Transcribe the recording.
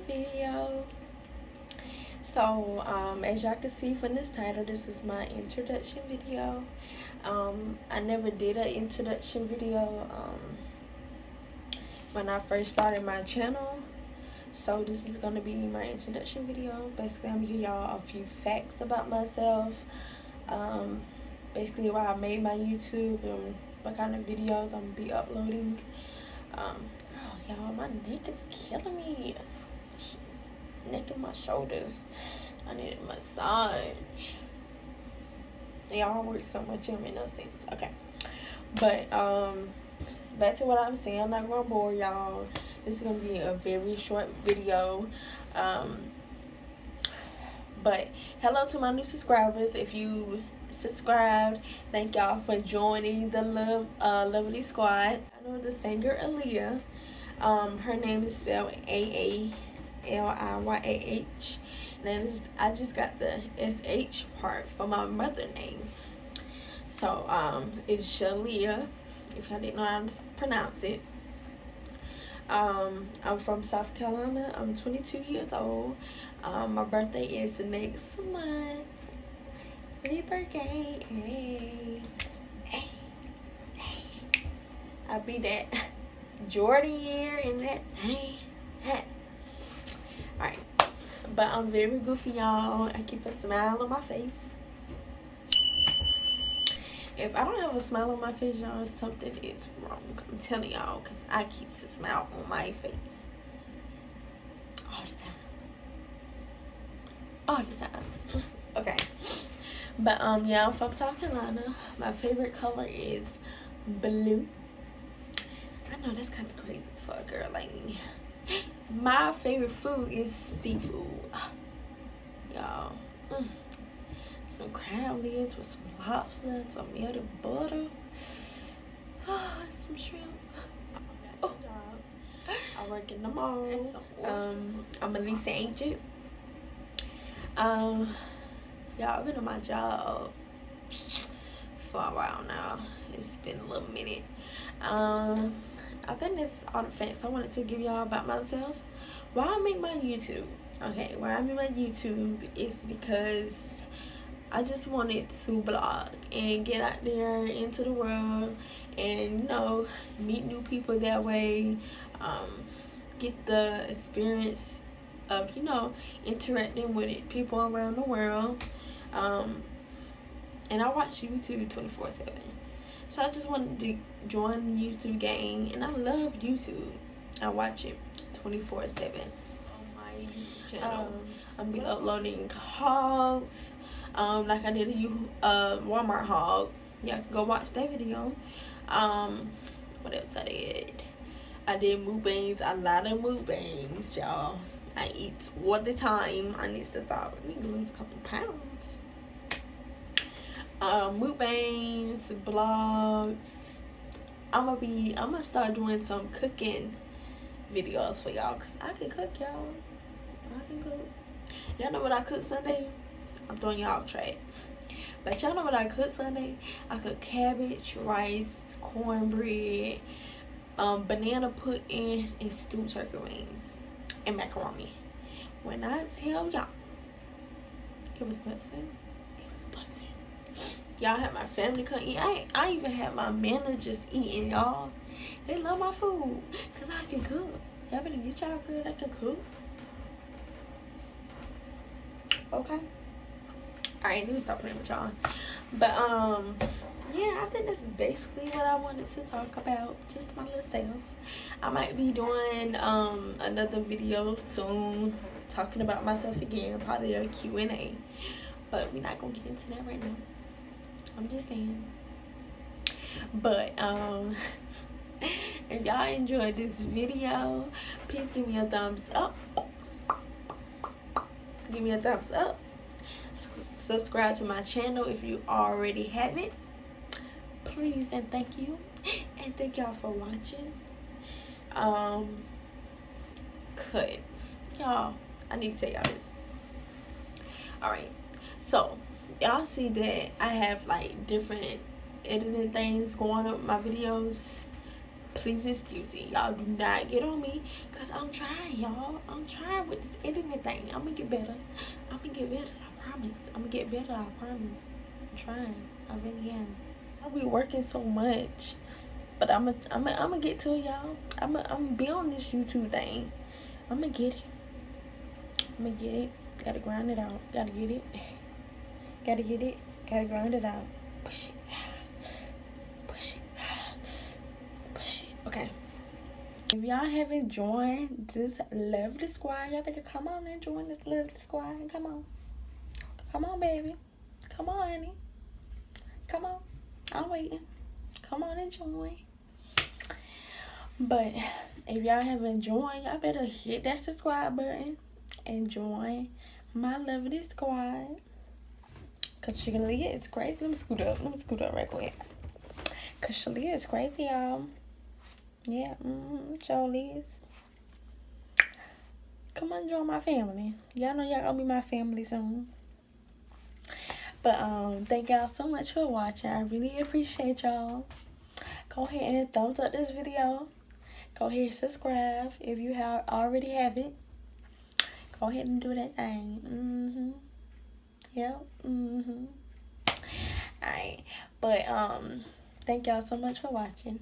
video. So as y'all can see from this title, this is my introduction video. I never did an introduction video when I first started my channel, so this is gonna be my introduction video. Basically, I'm gonna give y'all a few facts about myself, basically why I made my YouTube and what kind of videos I'm gonna be uploading. Oh, y'all, my neck is killing me. Neck and my shoulders. I need a massage. Y'all work so much, it make no sense. Okay, but back to what I was saying. I'm not gonna bore y'all. This is gonna be a very short video. But hello to my new subscribers. If you subscribed, thank y'all for joining the lovely squad. I know the singer Aaliyah. Her name is spelled Aaliyah, and I just got the SH part for my mother name. So it's Shaaliyah, if y'all didn't know how to pronounce it. I'm from South Carolina. I'm 22 years old. My birthday is next month. Happy birthday. Hey. Hey. Hey. I'll be that Jordan year in that thing. Alright. But I'm very goofy, y'all. I keep a smile on my face. If I don't have a smile on my face, y'all, something is wrong. I'm telling y'all, because I keep a smile on my face. All the time. All the time. Okay. But, yeah, I'm from South Carolina. My favorite color is blue. I know that's kind of crazy for a girl like me. My favorite food is seafood. Y'all. Some crab legs with some lobster, some melted butter, some shrimp. Oh. I work in the mall. I'm a leasing agent. Y'all, I've been on my job for a while now. It's been a little minute. I think that's all the facts I wanted to give y'all about myself. Why I make my YouTube? Okay, why I make my YouTube is because I just wanted to blog and get out there into the world and, you know, meet new people that way. Get the experience of, you know, interacting with people around the world. And I watch YouTube 24/7. So I just wanted to join the YouTube gang, and I love YouTube. I watch it 24/7 on my YouTube channel. I'm gonna be uploading hogs, like I did a Walmart hog. Y'all can go watch that video. What else I did? I did mukbangs, a lot of mukbangs, y'all. I eat all the time. I need to stop. I need to lose a couple pounds. Mukbangs, blogs. I'm gonna start doing some cooking videos for y'all, cause I can cook, y'all. I can cook. Y'all know what I cook Sunday? I'm throwing y'all off track, but y'all know what I cook Sunday? I cook cabbage, rice, cornbread, banana pudding, and stewed turkey wings, and macaroni. When I tell y'all, it was busting. Y'all had my family come eat. I even had my managers eating, y'all. They love my food because I can cook. Y'all better get y'all girl that can cook. Okay? Alright, let me stop playing with y'all. But, yeah, I think that's basically what I wanted to talk about. Just my little self. I might be doing another video soon talking about myself again. Probably a Q&A. But we're not going to get into that right now. I'm just saying. But if y'all enjoyed this video, please give me a thumbs up. Give me a thumbs up. Subscribe to my channel if you already haven't. Please and thank you. And thank y'all for watching. Cut. Y'all, I need to tell y'all this. Alright. So y'all see that I have like different editing things going on with my videos. Please excuse it. Y'all do not get on me. Because I'm trying, y'all. I'm trying with this editing thing. I'm going to get better. I'm going to get better. I promise. I'm going to get better. I promise. I'm trying. I really am. I'll be working so much. But I'm gonna get to it, y'all. I'm gonna be on this YouTube thing. I'm gonna get it. I'm gonna get it. Gotta grind it out. Gotta get it. Gotta get it. Gotta grind it out. Push it. Push it. Push it. Okay. If y'all haven't joined this lovely squad, y'all better come on and join this lovely squad. Come on. Come on, baby. Come on, honey. Come on. I'm waiting. Come on and join. But if y'all haven't joined, y'all better hit that subscribe button and join my lovely squad. Cause Shaaliyah is crazy. Let me scoot up right quick. Cause Shaaliyah is crazy, y'all. Yeah, Shaaliyah is. Come on, join my family. Y'all know y'all gonna be my family soon. But thank y'all so much for watching. I really appreciate y'all. Go ahead and thumbs up this video. Go ahead and subscribe if you already have it. Go ahead and do that thing. Yep. Alright. But thank y'all so much for watching.